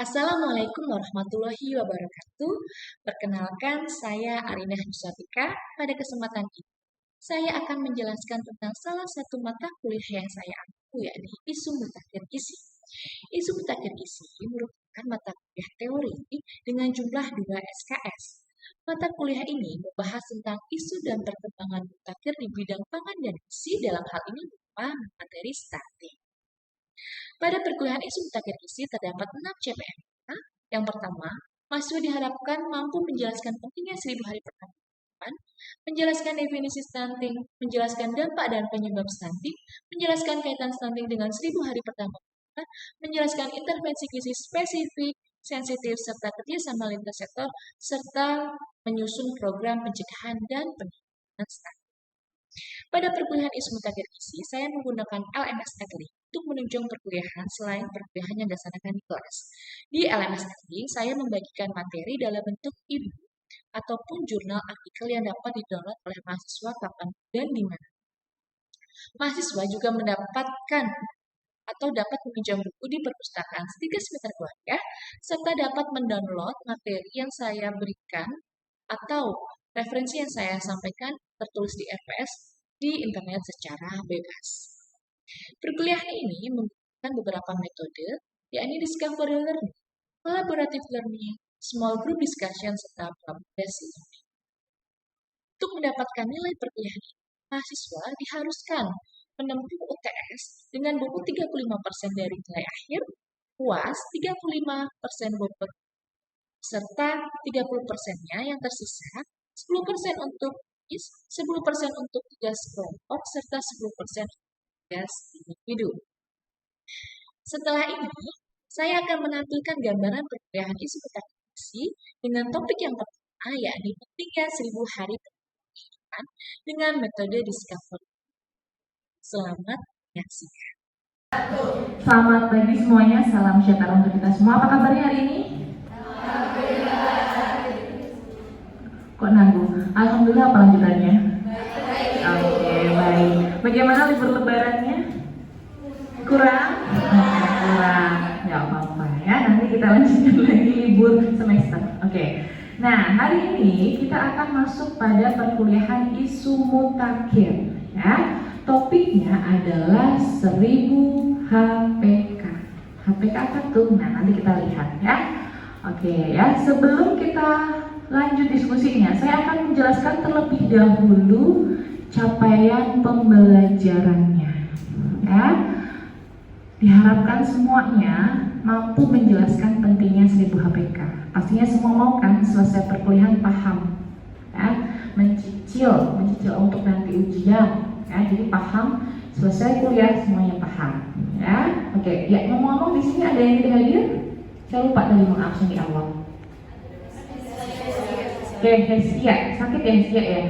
Assalamualaikum warahmatullahi wabarakatuh. Perkenalkan, saya Arinah Nusabika. Pada kesempatan ini, saya akan menjelaskan tentang salah satu mata kuliah yang saya ambil, yakni Isu Mutakhir Isi. Isu Mutakhir Isi merupakan mata kuliah teori dengan jumlah 2 SKS. Mata kuliah ini membahas tentang isu dan perkembangan mutakhir di bidang pangan dan isi, dalam hal ini berupa materi stunting. Pada perkuliahan isu mutakhir isi terdapat 6 CPM. Yang pertama, mahasiswa diharapkan mampu menjelaskan pentingnya 1000 hari pertama, menjelaskan definisi stunting, menjelaskan dampak dan penyebab stunting, menjelaskan kaitan stunting dengan 1000 hari pertama, menjelaskan intervensi gizi spesifik, sensitif, serta kerjasama lintas sektor, serta menyusun program pencegahan dan penanganan stunting. Pada perkuliahan isu mutakhir isi, saya menggunakan LMS Agli untuk menunjang perkuliahan selain perkuliahan yang dilaksanakan di kelas. Di LMS Agli, saya membagikan materi dalam bentuk e-book ataupun jurnal artikel yang dapat didownload oleh mahasiswa kapan dan di mana. Mahasiswa juga mendapatkan atau dapat meminjam buku di perpustakaan 3 semester keluarga, serta dapat mendownload materi yang saya berikan atau referensi yang saya sampaikan tertulis di RPS di internet secara bebas. Perkuliahan ini menggunakan beberapa metode, yakni discovery learning, collaborative learning, small group discussion, serta collaboration learning. Untuk mendapatkan nilai perkuliahan ini, mahasiswa diharuskan menempuh UTS dengan bobot 35% dari nilai akhir, UAS 35% bobot, serta 30%-nya yang tersisa 10% untuk KIS, 10% untuk tugas kelompok, serta 10% tugas individu. Setelah ini, saya akan menampilkan gambaran perkuliahan isu mutakhir isi dengan topik yang pertama, yakni pentingnya 1000 hari kehidupan dengan metode discovery. Selamat menyaksikan. Selamat pagi semuanya, salam sejahtera untuk kita semua. Apa kabarnya hari ini? Kok nanggung? Alhamdulillah, apa lanjutannya? Oke, baik. Bagaimana libur lebarannya? Kurang? Kurang. Nggak apa-apa ya, nanti kita lanjutkan lagi libur semester. Oke. Nah, hari ini kita akan masuk pada perkuliahan isu mutakhir. Ya. Topiknya adalah 1000 HPK. HPK apa tuh? Nah, nanti kita lihat ya. Oke ya, sebelum kita lanjut diskusinya, saya akan menjelaskan terlebih dahulu capaian pembelajarannya. Ya, diharapkan semuanya mampu menjelaskan pentingnya 1000 HPK. Pastinya semua mau kan selesai perkuliahan paham, ya, mencicil untuk nanti ujian. Ya, jadi paham, selesai kuliah semuanya paham. Ya, oke. Ya, ngomong-ngomong di sini ada yang tidak hadir? Saya lupa tadi mengabsen di awal. Oke, Hestia, sakit ya Hestia ya?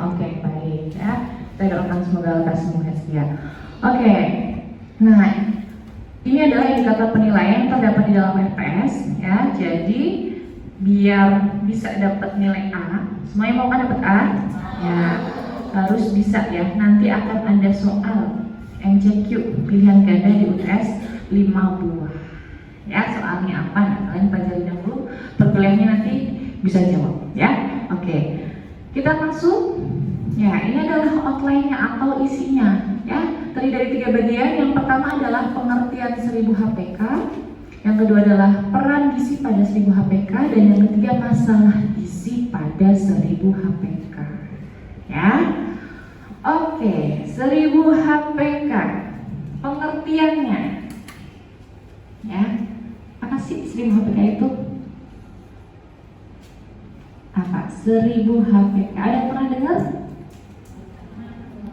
Oke, baik ya. Saya doakan semoga lekas sembuh Hestia. Oke, nah ini adalah indikator penilaian yang terdapat di dalam RPS ya. Jadi biar bisa dapat nilai A, semuanya mau kan dapat A? Ya, harus bisa ya. Nanti akan ada soal MCQ pilihan ganda di UTS 5 buah. Ya, soalnya apa? Nah, kalian pelajari dahulu, perkuliahannya nanti bisa jawab ya. Oke, kita masuk. Ya, ini adalah outline-nya atau isinya ya. Terdiri dari 3 bagian. Yang pertama adalah pengertian 1000 HPK, yang kedua adalah peran gizi pada 1000 HPK, dan yang ketiga masalah gizi pada 1000 HPK ya. Oke, 1000 HPK pengertiannya ya. Apa sih 1000 HPK itu? Apa? 1000 HPK. Ada yang pernah dengar?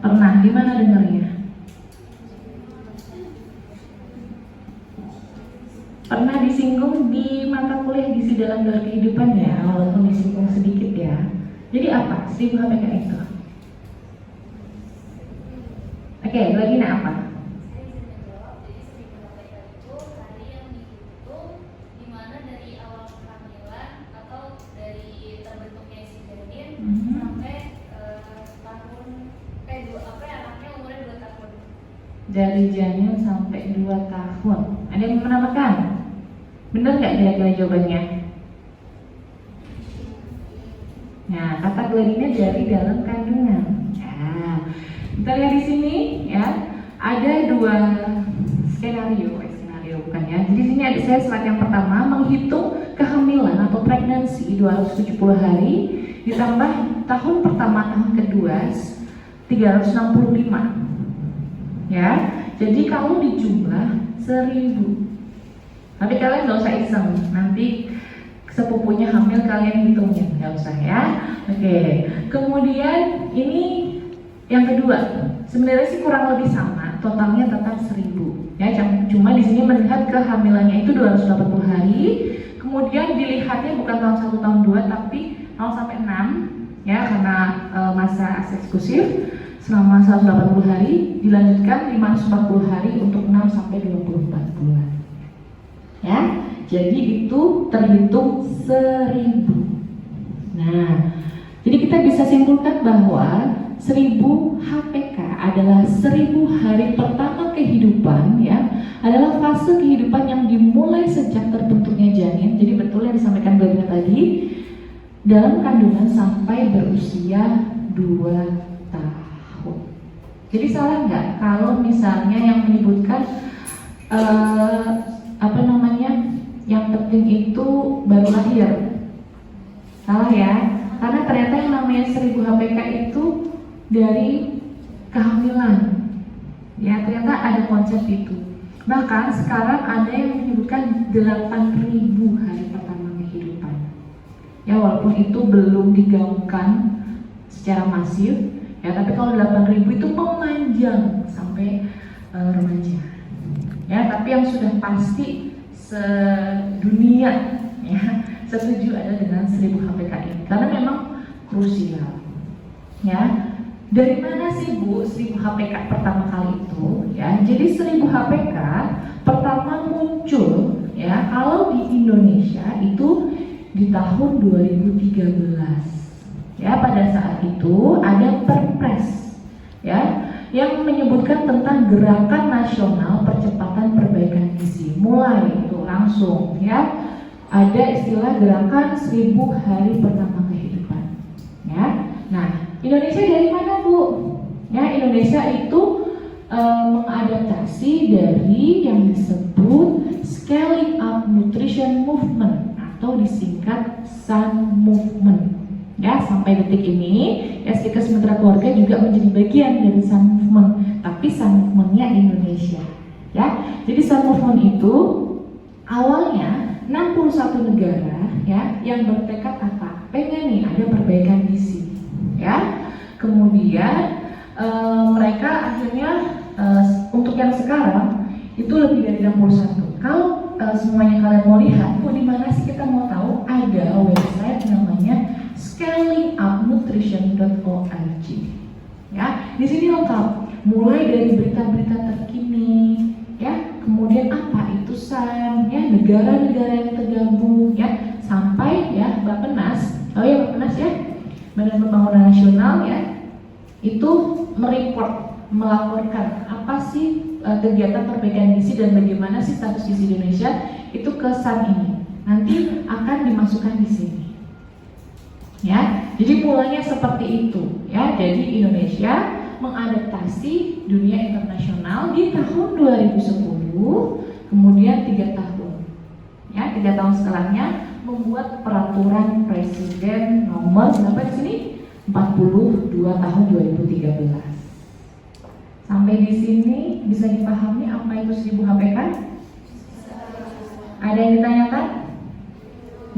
Pernah. Di mana dengarnya? Pernah disinggung di mata kuliah gizi dalam kehidupan ya, walaupun disinggung sedikit ya. Jadi apa 1000 HPK itu? Oke, lagi apa? Dari janin sampai 2 tahun. Ada yang menambahkan? Benar nggak kira-kira jawabannya? Nah, kata gladinya dari dalam kandungan. Nah, kita lihat di sini ya, ada dua skenario bukan ya. Jadi di sini ada saya slide yang pertama menghitung kehamilan atau pregnancy 270 hari ditambah tahun pertama tahun kedua 365 ya. Jadi kalau dijumlah 1000. Tapi kalian nggak usah iseng, nanti sepupunya hamil kalian hitungnya, nggak usah ya. Oke. Kemudian ini yang kedua, sebenarnya sih kurang lebih sama, totalnya tetap 1000 ya. Cuma di sini melihat kehamilannya itu 280 hari. Kemudian dilihatnya bukan tahun 1 tahun 2 tapi 0 sampai 6 ya, karena masa eksklusif selama 180 hari, dilanjutkan 540 hari untuk 6 sampai 24 bulan. Ya, jadi itu terhitung 1000. Nah, jadi kita bisa simpulkan bahwa 1000 HPK adalah 1000 hari pertama kehidupan ya, adalah fase kehidupan yang dimulai sejak terbentuknya janin. Jadi betul yang disampaikan Glenda tadi, dalam kandungan sampai berusia 2 tahun. Jadi salah nggak kalau misalnya yang menyebutkan yang penting itu baru lahir? Salah ya, karena ternyata yang namanya 1000 HPK itu dari kehamilan ya, ternyata ada konsep itu. Bahkan sekarang ada yang menyebutkan 8000 hari pertama kehidupan ya, walaupun itu belum digaungkan secara masif ya, tapi kalau 8000 itu memanjang sampai remaja ya. Tapi yang sudah pasti sedunia ya setuju ada dengan 1000 HPK ini karena memang krusial ya. Dari mana sih Bu 1000 HPK pertama kali itu ya? Jadi 1000 HPK pertama muncul ya kalau di Indonesia itu di tahun 2013 ya. Pada saat itu ada Perpres ya yang menyebutkan tentang gerakan nasional percepatan perbaikan gizi. Mulai itu langsung ya ada istilah gerakan 1000 hari pertama kehidupan ya. Nah, Indonesia dari mana Bu? Ya, Indonesia itu mengadaptasi dari yang disebut Scaling Up Nutrition Movement atau disingkat SUN Movement. Ya, sampai detik ini SDK Mitra Keluarga juga menjadi bagian dari SUN Movement, tapi SUN Movement-nya Indonesia. Ya, jadi SUN Movement itu awalnya 61 negara ya yang bertekad apa? Pengen nih ada perbaikan gizi. Ya, kemudian mereka akhirnya untuk yang sekarang itu lebih dari 61. Kalau semuanya kalian mau lihat, di mana sih kita mau tahu? Ada website namanya scalingupnutrition.org. Ya, di sini lengkap, mulai dari berita-berita terkini, ya, kemudian apa itu SUN, ya, negara-negara yang tergabung, ya, sampai ya Bappenas, Bappenas ya. Badan Pembangunan Nasional ya, itu melaporkan apa sih kegiatan perbaikan gizi dan bagaimana sih status gizi Indonesia itu ke SUN ini. Nanti akan dimasukkan di sini. Ya, jadi mulanya seperti itu ya. Jadi Indonesia mengadaptasi dunia internasional di tahun 2010, kemudian 3 tahun. Ya, 3 tahun setelahnya membuat peraturan presiden nomor berapa di sini? 42 tahun 2013. Sampai di sini bisa dipahami apa itu 1000 HPK? Ada yang ditanyakan?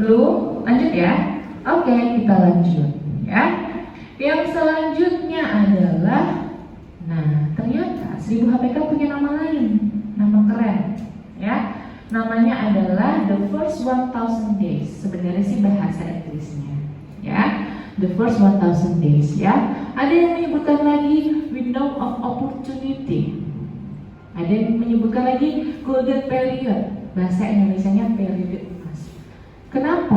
Belum? Lanjut ya? Oke, kita lanjut ya. Yang selanjutnya adalah, nah ternyata 1000 HPK punya nama lain, nama keren ya. Namanya adalah The First 1000 Days. Sebenarnya sih bahasa Inggrisnya ya, The First 1000 Days ya. Ada yang menyebutkan lagi Window of Opportunity. Ada yang menyebutkan lagi Golden Period. Bahasa Indonesianya periode emas. Kenapa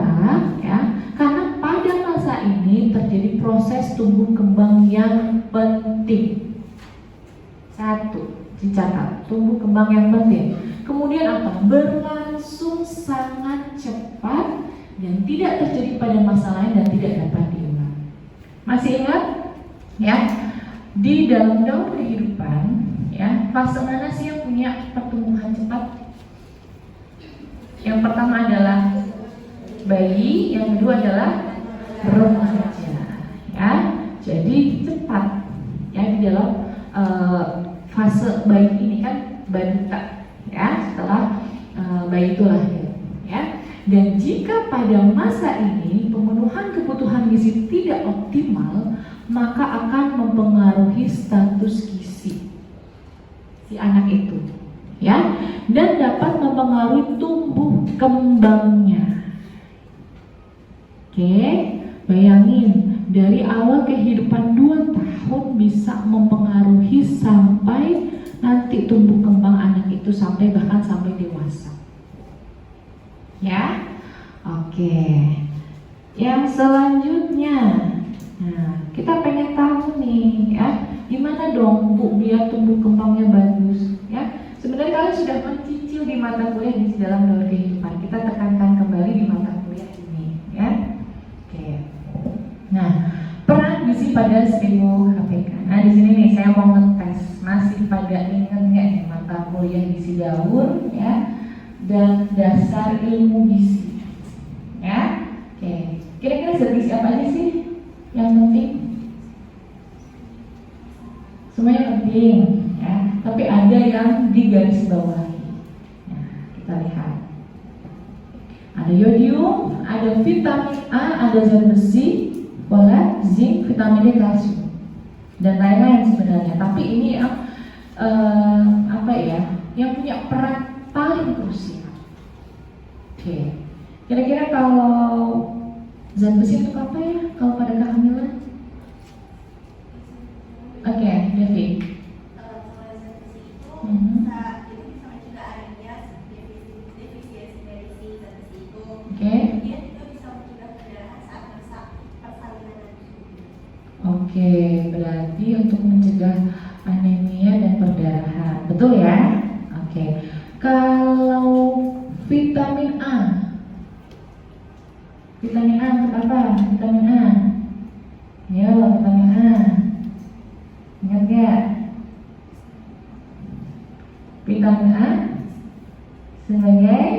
ya? Karena pada masa ini terjadi proses tumbuh kembang yang penting. Satu, dicatat, tumbuh kembang yang penting. Kemudian apa? Berlangsung 1 dan tidak terjadi pada masa lain dan tidak dapat diulang. Masih ingat? Ya, di dalam kehidupan, ya, fase mana sih yang punya pertumbuhan cepat? Yang pertama adalah bayi, yang kedua adalah remaja. Ya, jadi cepat ya di dalam fase bayi ini kan balita, ya, setelah bayi itu lahir, ya. Dan jika pada masa ini pemenuhan kebutuhan gizi tidak optimal, maka akan mempengaruhi status gizi si anak itu, ya, dan dapat mempengaruhi tumbuh kembangnya. Oke, bayangin dari awal kehidupan 2 tahun bisa mempengaruhi sampai nanti tumbuh kembang anak itu sampai bahkan sampai dewasa. Ya, oke. Yang selanjutnya, nah kita pengen tahu nih, ya, gimana dong Bu biar tumbuh kembangnya bagus, ya. Sebenarnya kalian sudah mencicil di mata kuliah di dalam daur kehidupan. Kita tekankan kembali di mata kuliah ini, ya. Oke. Nah, peran gizi pada 1000 KPK. Nah, di sini nih saya mau ngetes, masih pada ingat nggak nih mata kuliah gizi daur, ya, dan dasar ilmu gizi, ya. Oke. Kira-kira zat gizi apa aja sih yang penting? Semuanya penting, ya. Tapi ada yang digaris bawahi. Nah, kita lihat. Ada yodium, ada vitamin A, ada zat besi, folat, zinc, vitamin D, kalsium, dan lain-lain sebenarnya. Tapi ini yang apa ya? Yang punya peran paling krusial. Oke. Kira-kira kalau zat besi untuk apa ya? Kalau pada kehamilan? Oke, Devi. Oke, berarti untuk mencegah anemia dan perdarahan, betul ya? Oke. Kalau vitamin A, vitamin A untuk apa? Vitamin A, ya, vitamin A. Ingat gak? Vitamin A sebagai,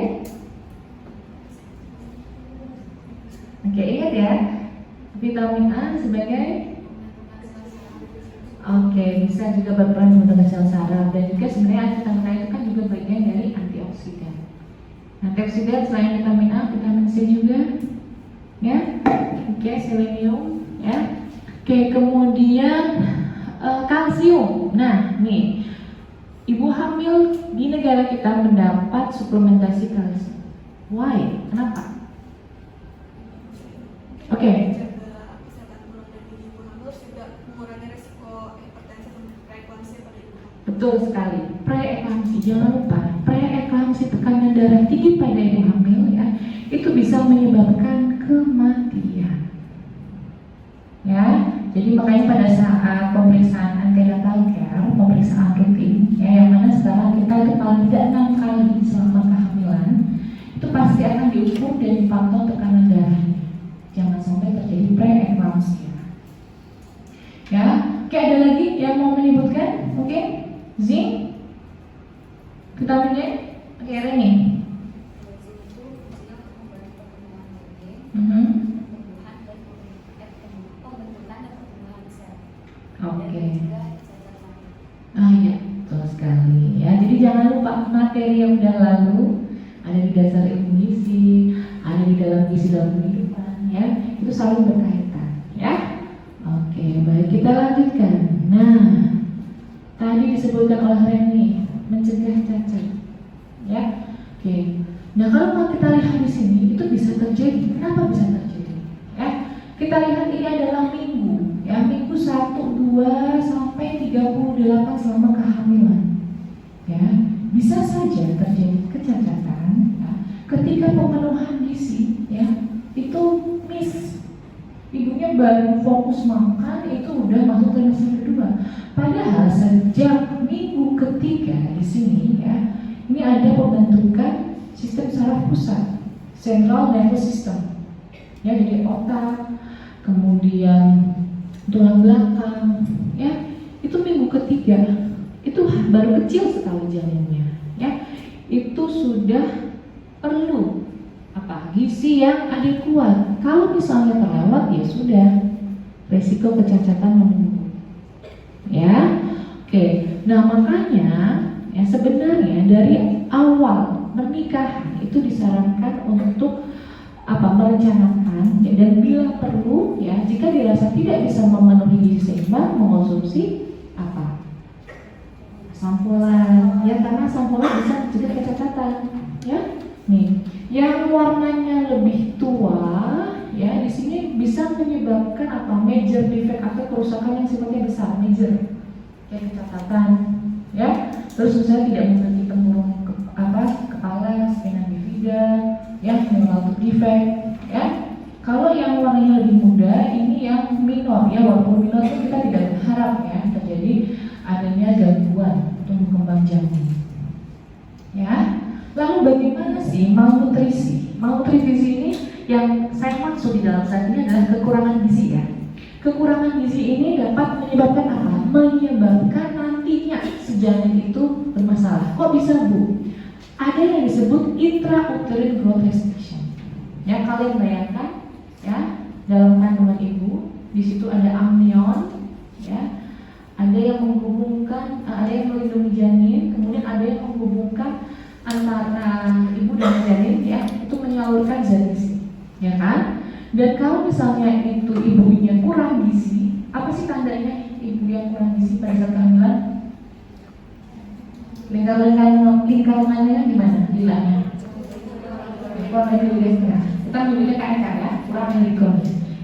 oke, ingat ya, vitamin A sebagai, oke, bisa juga berperan membentuk sel saraf, dan juga sebenarnya vitamin A itu kan juga bagian dari antioksidan. Antioksidan selain vitamin A, vitamin C juga, ya, oke, selenium, ya, oke, kemudian kalsium. Nah, nih, ibu hamil di negara kita mendapat suplementasi kalsium. Why? Kenapa? Oke. Betul sekali. Preeklamsi, jangan lupa. Preeklamsi, tekanan darah tinggi pada ibu hamil, ya, itu bisa menyebabkan kematian. Ya, jadi makanya pada saat pemeriksaan antenatal care, pemeriksaan rutin, ya, yang mana sekarang kita itu paling tidak 6 kali selama kehamilan, itu pasti akan diukur dan dipantau tekanan darahnya. Jangan sampai terjadi preeklamsia. Ya, oke, ada lagi yang mau menyebutkan? Oke, zinc, vitamin D, oke, ini. Oke. Ah ya, betul sekali. Ya, jadi jangan lupa materi yang udah lalu ada di dasar ilmu gizi, ada di dalam gizi dalam kehidupan, ya, itu selalu berkaitan, ya. Oke, baik, kita lanjutkan. Nah, tadi disebutkan oleh Reni, mencegah cacat, ya. Oke. Nah, kalau kita lihat di sini itu bisa terjadi. Kenapa bisa terjadi? Ya, kita lihat ini adalah minggu, ya, minggu 1, 2 sampai 38 selama kehamilan. Ya, bisa saja terjadi kecacatan, ya, ketika pemenuhan gizi, ya, itu miss. Ibunya baru fokus makan itu udah masuk trimester kedua. Padahal sejak minggu ketiga di sini, ya, ini ada pembentukan sistem saraf pusat, central nervous system. ya, jadi otak, kemudian tulang belakang, ya, itu minggu ketiga, itu baru kecil sekali janinnya, ya, itu sudah perlu gizi yang adekuat. Kalau misalnya terlewat, ya sudah, resiko kecacatan menunggu, ya. Oke, nah makanya ya sebenarnya dari awal menikah itu disarankan untuk merencanakan, ya, dan bila perlu, ya, jika dirasa tidak bisa memenuhi gizi seimbang, mengonsumsi sampolan, ya, karena sampolan bisa mencegah kecacatan, ya. Nih, yang warnanya lebih tua, ya, di sini bisa menyebabkan major defect atau kerusakan yang sifatnya besar, major, kayak kecacatan, ya. Terus misalnya tidak memiliki temurung kepala, spina bifida, ya, neural defect, ya. Kalau yang warnanya lebih muda, ini yang minor, ya, walaupun minor itu kita tidak berharap, ya, terjadi adanya gangguan tumbuh kembang janin, ya. Lalu bagaimana sih malnutrisi? Malnutrisi ini yang saya maksud di dalam saat ini adalah kekurangan gizi, ya. Kekurangan gizi ini dapat menyebabkan apa? Menyebabkan nantinya si janin itu bermasalah. Kok bisa, Bu? Ada yang disebut intrauterine growth restriction. Ya, kalian bayangkan, ya, dalam kandungan ibu, di situ ada amnion, ya. Ada yang menghubungkan, ada yang melindungi janin, kemudian ada yang menghubungkan antara ibu dan janin, ya, itu menyalurkan zat gizi, ya kan? Dan kalau misalnya itu ibunya kurang gizi, apa sih tandanya ibu yang kurang gizi pada saat kehamilan? Lingkarannya gimana? Hilangnya? Kurang dari kita menyebutnya KNK, ya, kurang dari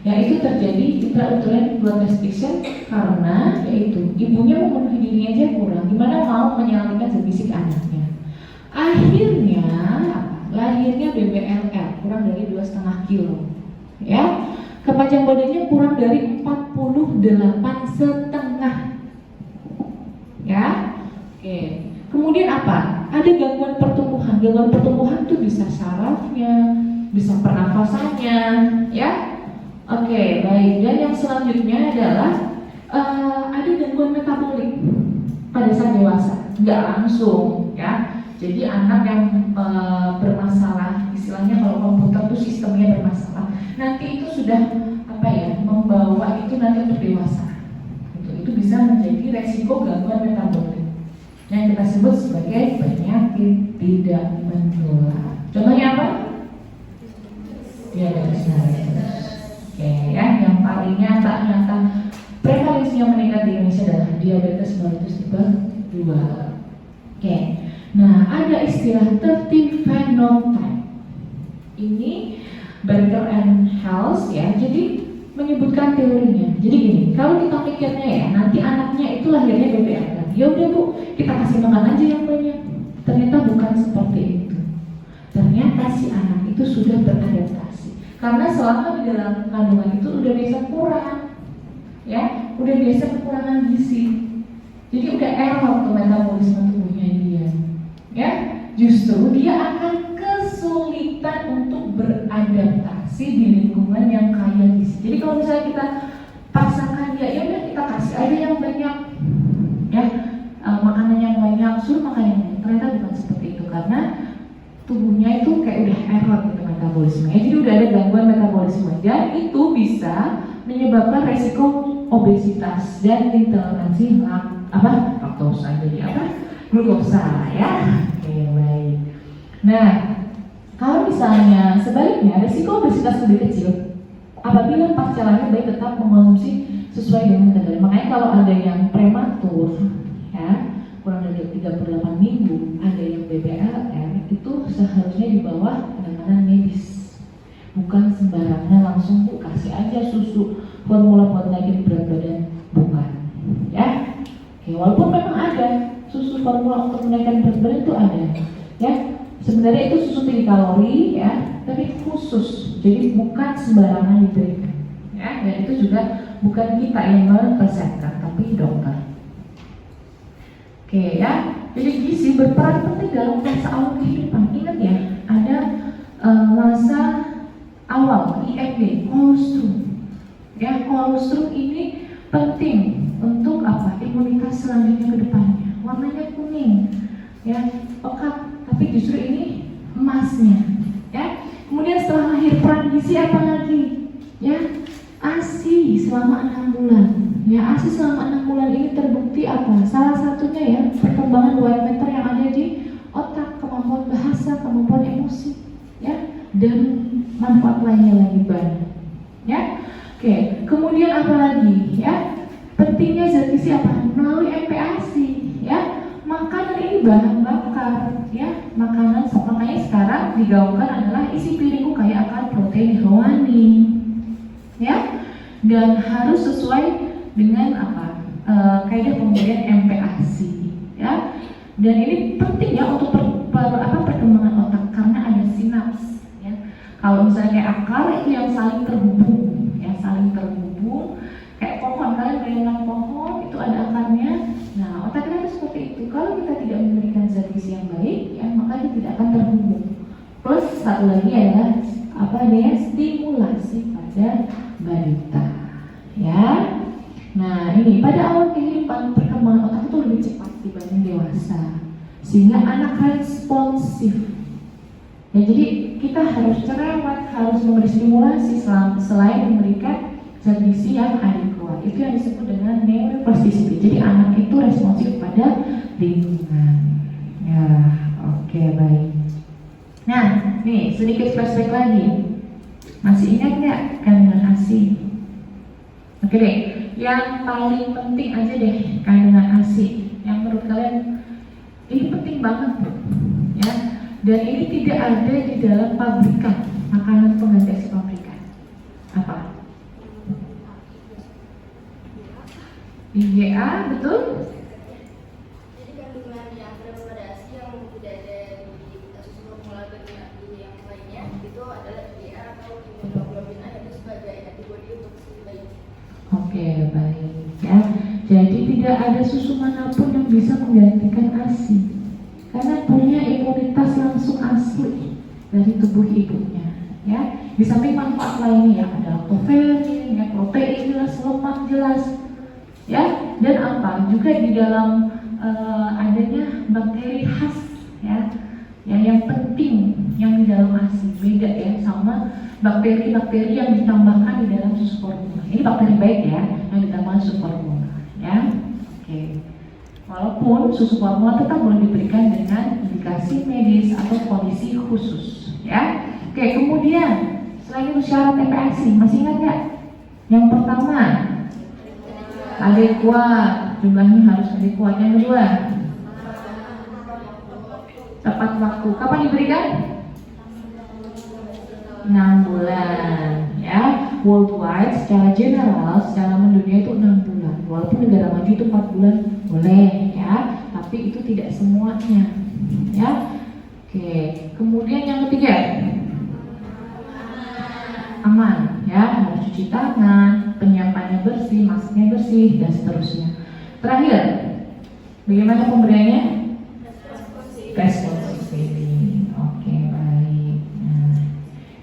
ya, itu terjadi intrauterine growth restriction karena yaitu ibunya memenuhi dirinya aja kurang, gimana mau menyalurkan zat gizi ke anaknya. Akhirnya lahirnya BBLL kurang dari 2,5 kilo, ya. Kepanjang badannya kurang dari 48,5, ya. Oke. Kemudian ada gangguan pertumbuhan. Gangguan pertumbuhan itu bisa sarafnya, bisa pernafasannya, ya. Oke, baik. Dan yang selanjutnya adalah ada gangguan metabolik pada saat dewasa, nggak langsung, ya. Jadi anak yang bermasalah, istilahnya kalau komputer tuh sistemnya bermasalah, nanti itu sudah membawa itu nanti untuk dewasa. Itu bisa menjadi resiko gangguan metabolik yang kita sebut sebagai penyakit tidak menular. Contohnya apa? Diabetes mellitus. Oke, ya, yang paling nyata prevalensinya meningkat di Indonesia adalah diabetes mellitus tipe 2. Oke. Nah, ada istilah 13 phenotype. Ini Barker and Hales, ya. Jadi menyebutkan teorinya. Jadi gini, kalau kita pikirnya, ya, nanti anaknya itu lahirnya BBL. Ya udah, Bu, kita kasih makan aja yang banyak. Ternyata bukan seperti itu. Ternyata si anak itu sudah beradaptasi. Karena selama di dalam kandungan itu udah biasa kurang, ya, udah biasa kekurangan gizi. Jadi udah error tuh metabolisme tubuhnya dia. Ya, justru dia akan kesulitan untuk beradaptasi di lingkungan yang kaya gizi. Jadi kalau misalnya kita paksakan dia, ya udah kita kasih aja yang banyak, ya, makanan yang banyak, suruh makan yang banyak. Ternyata bukan seperti itu karena tubuhnya itu kayak udah error gitu metabolisme. Jadi udah ada gangguan metabolisme dan itu bisa menyebabkan resiko obesitas dan intoleransi laktosa, jadi glukosa, ya. Oke, baik. Nah, kalau misalnya sebaliknya resiko obesitas lebih kecil apabila pasca lahir bayi tetap mengonsumsi sesuai dengan kadar. Makanya kalau ada yang prematur, ya, kurang dari 38 minggu, ada yang BBLR, itu seharusnya di bawah penanganan medis. Bukan sembarangan langsung Bu kasih aja susu formula buat naikin berat badan, bukan, ya. Oke, walaupun memang ada susu formula untuk menaikkan berat badan itu ada, ya. Sebenarnya itu susu tinggi kalori, ya, tapi khusus, jadi bukan sembarangan diberikan, ya. Dan itu juga bukan kita yang meresepkan, tapi dokter. Oke, ya. Jadi gizi berperan penting dalam masa awal kehidupan. Ingat ya, ada masa awal, IMB, kolostrum. Ya, kolostrum ini penting untuk apa? Imunitas selanjutnya ke depannya. Warnanya kuning, ya, pekat, tapi justru ini emasnya, ya. Kemudian setelah lahir peran gizi apa lagi? Ya, ASI selama 6 bulan. Ya, ASI selama 6 bulan ini terbukti apa? Salah satunya ya, perkembangan white matter yang ada di otak, kemampuan bahasa, kemampuan emosi, ya, dan manfaat lainnya lagi banyak, ya. Oke, kemudian apa lagi? Ya, pentingnya zat gizi apa? Melalui MPASI, ya. Makanan ini bahan bakar, ya. Makanan makanya sekarang digaungkan adalah isi piringku kaya akan protein hewani, ya. Dan harus sesuai dengan apa? Kaidah pemberian MPASI, ya. Dan ini penting ya untuk perkembangan otak karena ada sinaps, ya. Kalau misalnya kayak akar itu yang saling terhubung, ya, saling terhubung. Kayak pohon, kalian bayangkan pohon itu ada akarnya. Nah, otak kita itu seperti itu. Kalau kita tidak memberikan zat gizi yang baik, ya, maka itu tidak akan terhubung. Plus satu lagi adalah apa ya, stimulasi pada balita, ya. Nah, ini pada awal kehidupan perkembangan otak itu lebih cepat dibanding dewasa, sehingga anak responsif. Ya, jadi kita harus cerewet, harus memberi stimulasi selain memberikan zat gizi yang adekuat. Itu yang disebut dengan neuroplasticity. Jadi anak itu responsif pada lingkungan. Ya, oke, baik. Nah, nih sedikit flashback lagi. Masih ingat nggak kandungan ASI? Oke deh, yang paling penting aja deh kandungan ASI. Yang menurut kalian ini penting banget, ya. Dan ini tidak ada di dalam pabrikan, makanan pengganti ASI pabrikan. Apa? IGA, betul? Jadi kandungan yang terdapat pada ASI yang tidak ada di susu formula dan yang lainnya itu adalah IGA atau imunoglobulin A, itu sebagai antibodi untuk si bayi. Oke, baik, ya. Jadi tidak ada susu manapun yang bisa menggantikan ASI karena punya imunitas langsung asli dari tubuh ibunya, ya. Di samping manfaat lainnya ya, ada lactoferrin, ya, protein jelas, lemak jelas, ya, dan apa juga di dalam adanya bakteri khas, ya, yang penting yang di dalam ASI. Beda ya sama bakteri-bakteri yang ditambahkan di dalam susu formula. Ini bakteri baik ya, yang ditambahkan susu formula, ya. Oke. Walaupun susu formula tetap boleh diberikan dengan indikasi medis atau kondisi khusus, ya. Oke, kemudian selain itu syarat MPASI, masih ingat nggak? Yang pertama, adekuat, jumlahnya harus adekuat. Yang kedua, tepat waktu. Kapan diberikan? 6 bulan, ya. Worldwide secara general, secara mendunia itu 6 bulan. Walaupun negara maju itu 4 bulan boleh, ya, tapi itu tidak semuanya, ya. Oke, kemudian yang ketiga, aman, ya, harus cuci tangan, penyiapannya bersih, masknya bersih, dan seterusnya. Terakhir, bagaimana pemberiannya? Responsif baby. Oke, baik.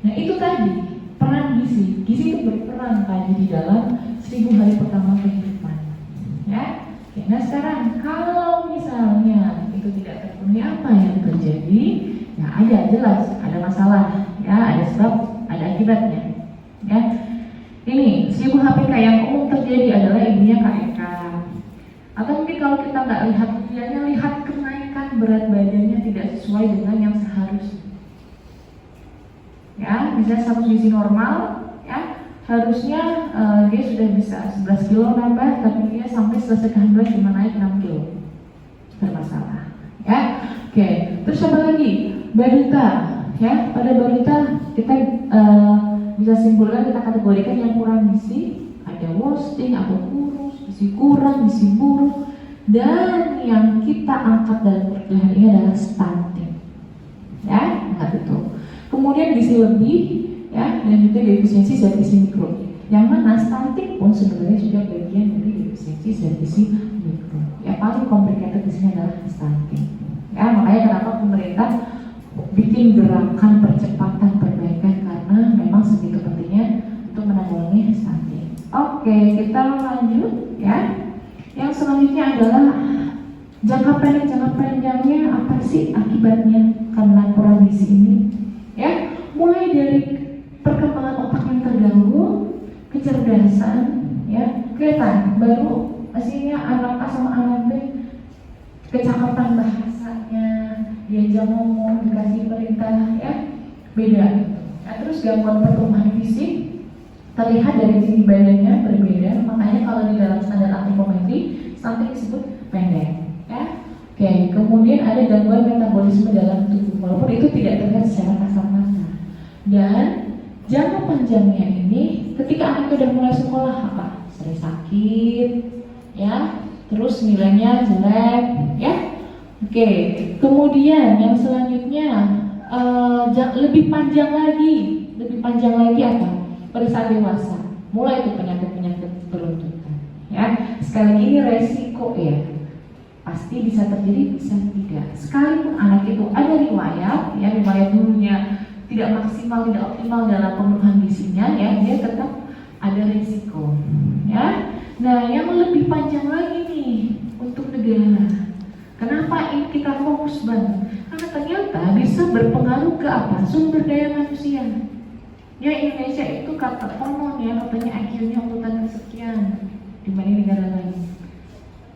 Nah, itu tadi peran gizi. Gizi itu berperan tadi di dalam 1000 hari pertama kehidupan, ya. Oke, nah sekarang kalau misalnya itu tidak terpenuhi, apa yang terjadi? Ya, ada jelas, ada masalah, ya, ada sebab, ada akibatnya, ya. Ini 1000 HPK yang umum terjadi adalah ibunya KEK, atau mungkin kalau kita nggak lihat usianya, lihat kenaikan berat badannya tidak sesuai dengan yang seharusnya, ya. Bisa 100 gizi normal, ya, harusnya dia sudah bisa 11 kilo nambah, tapi dia sampai selesai kehamilan cuma naik 6 kilo, bermasalah, ya. Oke, terus apa lagi? Balita, ya. Pada balita kita bisa simpulkan, kita kategorikan yang kurang gizi, ada wasting atau kurus, gizi kurang, gizi buruk, dan yang kita angkat dalam perkuliahan ini adalah stunting, ya, ingat itu. Kemudian gizi lebih, ya, dan juga defisiensi zat gizi mikro. Yang mana stunting pun sebenarnya juga bagian dari defisiensi zat gizi mikro. Ya, paling complicated di sini adalah stunting. Ya, makanya kenapa pemerintah bikin gerakan percepatan perbaikan, karena memang sedikit apa sih akibatnya karena kurang gizi ini? Ya, mulai dari perkembangan otak yang terganggu, kecerdasan, ya, kelihatan baru hasilnya anak A sama anak B, kecakapan bahasanya, diajak ngomong, dikasih perintah, ya, beda. Nah, terus gangguan pertumbuhan fisik terlihat dari tinggi badannya berbeda, makanya kalau di dalam standar antropometri stunting disebut pendek, ya. Oke, kemudian ada gangguan metabolisme dalam tubuh, walaupun itu tidak terlihat secara kasat mata. Dan jangka panjangnya ini, ketika anak sudah mulai sekolah apa? Sering sakit, ya, terus nilainya jelek, ya. Oke, kemudian yang selanjutnya lebih panjang lagi apa? Pada saat dewasa, mulai itu penyakit beruntutan, ya. Sekali lagi ini resiko, ya, pasti bisa terjadi, bisa tidak. Sekalipun anak itu ada riwayat, ya, riwayat dulunya tidak maksimal, tidak optimal dalam pemenuhan gizinya, ya, dia tetap ada resiko, ya. Nah, yang lebih panjang lagi nih untuk negara. Kenapa ini kita fokus banget? Karena ternyata bisa berpengaruh ke apa? Sumber daya manusia. Ya, Indonesia itu kata konon, ya, katanya IQ-nya urutan kesekian dibanding negara lain.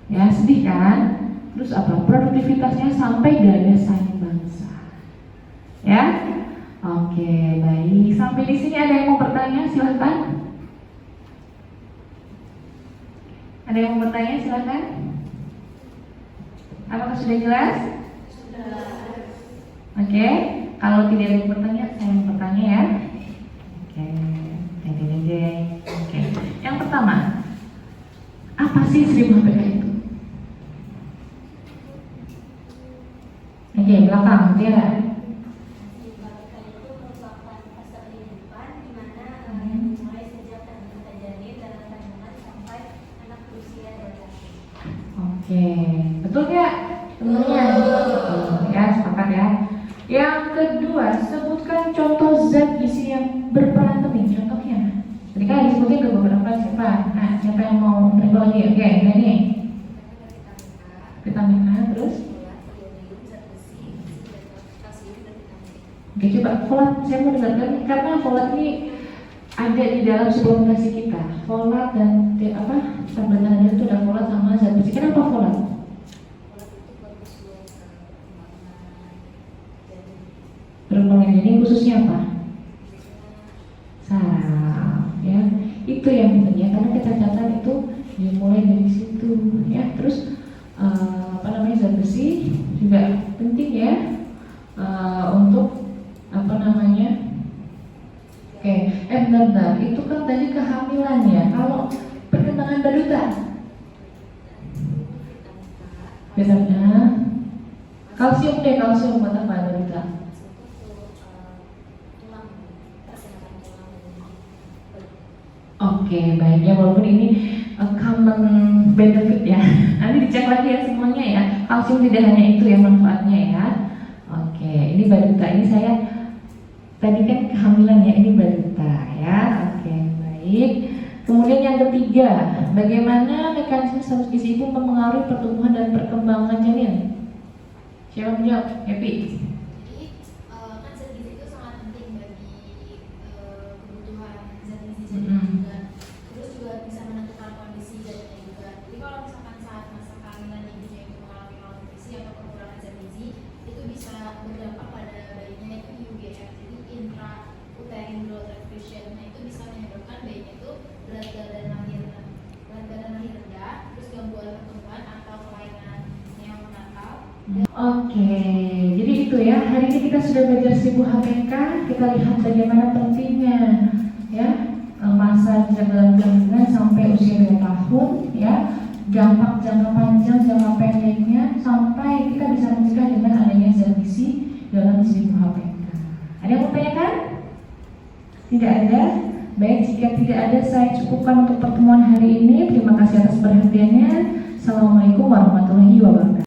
Ya, sedih kan? Terus apa? Produktivitasnya sampai daya saing bangsa. Ya? Oke, baik. Sampai di sini ada yang mau bertanya? Silahkan. Ada yang mau bertanya? Silahkan. Apakah sudah jelas? Sudah. Oke. Kalau tidak ada yang bertanya, saya mau bertanya, ya. Oke. Yang pertama, apa sih 1000 HPK itu? Oke, belakang, Tiara. Oke, betul nggak? Temennya? Ya, sepakat, ya. Yang kedua, sebutkan contoh zat gizi yang berperan penting. Contohnya, tadi kan disebutin ke beberapa siapa? Nah, siapa yang mau menerima lagi? Oke, ini vitamin A, terus? Oke, coba folat. Saya mau dengarkan karena folat ini ada di dalam suplementasi kita. Folat dan tablet air itu ada folat sama zat besi. Kenapa folat? Perkembangan janin khususnya apa? Saraf, ya. Itu yang penting, ya, karena kecacatan itu dimulai dari situ, ya. Terus zat besi juga penting, ya, untuk oke, benar. Itu kan tadi kehamilan, ya. Kalau perkembangan balita, biasanya kalsium buat apa balita? Oke, baik, ya, walaupun ini common benefit, ya. Nanti dicek lagi, ya, semuanya, ya. Kalsium tidak hanya itu yang manfaatnya, ya. Oke, ini balita. Ini saya tadi kan kehamilan, ya, ini balita, ya. Oke, baik. Kemudian yang ketiga, bagaimana mekanisme status gizi ibu mempengaruhi pertumbuhan dan perkembangan janin? Siapa menjawab? Happy. Jadi kan zat gizi itu sangat penting bagi kebutuhan zat gizi janin juga. Terus juga bisa menentukan kondisi janinnya juga. Jadi kalau misalkan saat masa kehamilan ibunya itu mengalami malnutrisi atau kekurangan zat gizi, itu bisa berdampak pada bayinya itu UGF, jadi intrauterine growth efficient. Nah, itu bisa menyebabkan bayinya itu berat badan lahir rendah, terus gangguan pertumbuhan atau kelainan neonatal. Oke, jadi itu, ya. Hari ini kita sudah belajar 1000 HPK. Kita lihat bagaimana pentingnya, ya, masa dalam kandungan sampai usia 2 tahun, ya. Dampak jangka panjang, jangka pendeknya, sampai kita bisa mencegah dengan adanya zat gizi dalam 1000 HPK. Ada yang mau tanyakan? Tidak ada? Baik, jika tidak ada, saya cukupkan untuk pertemuan hari ini. Terima kasih atas perhatiannya. Assalamualaikum warahmatullahi wabarakatuh.